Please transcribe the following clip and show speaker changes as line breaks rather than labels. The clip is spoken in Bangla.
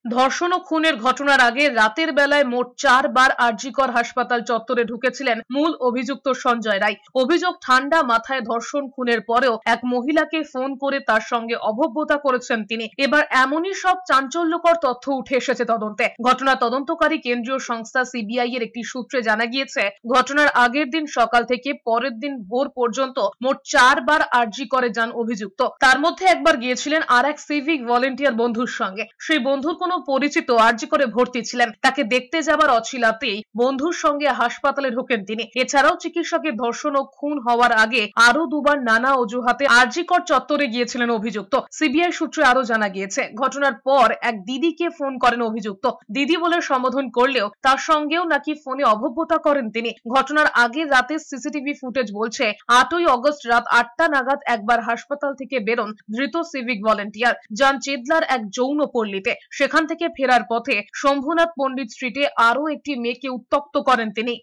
ধর্ষণ ও খুনের ঘটনার আগে রাতের বেলায় মোট 4 বার আরজিকর হাসপাতাল চত্বরে ঢুকেছিলেন মূল অভিযুক্ত সঞ্জয় রায়। অভিযোগ, ঠান্ডা মাথায় ধর্ষণ খুনের পরেও এক মহিলাকে ফোন করে তার সঙ্গে অভব্যতা করেছেন তিনি। এবার এমনই সব চাঞ্চল্যকর তথ্য উঠে এসেছে তদন্তে। ঘটনা তদন্তকারী কেন্দ্রীয় সংস্থা সিবিআই এর একটি সূত্রে জানা গিয়েছে, ঘটনার আগের দিন সকাল থেকে পরের দিন ভোর পর্যন্ত মোট 4 বার আরজিকরে যান অভিযুক্ত। তার মধ্যে একবার গিয়েছিলেন আর এক সিভিক ভলেন্টিয়ার বন্ধুর সঙ্গে। সেই বন্ধুর কোনো পরিচিত আরজিকরে ভর্তি ছিলেন। তাকে দেখতে যাবার অছিলাতেই বন্ধুর সঙ্গে হাসপাতালে ঢোকেন তিনি। এছাড়াও চিকিৎসকের ধর্ষণ ও খুন হওয়ার আগে আরো দুবার নানা অজুহাতে আরজিকর চত্বরে গিয়েছিলেন অভিযুক্ত। সিবিআই সূত্রে আরো জানা গিয়েছে, ঘটনার পর এক দিদিকে ফোন করেন অভিযুক্ত। দিদি বলে সম্বোধন করলেও তার সঙ্গেও নাকি ফোনে অভব্যতা করেন তিনি। ঘটনার আগের রাতে সিসিটিভি ফুটেজ বলছে, 8ই অগস্ট রাত 8টা নাগাদ একবার হাসপাতাল থেকে বেরোন ধৃত সিভিক ভলেন্টিয়ার, যান চেদলার এক যৌন পল্লীতে। সেখান থেকে ফেরার পথে শম্ভুনাথ পণ্ডিত স্ট্রিটে আরো একটি মেয়েকে উত্ত্যক্ত করেন তিনি।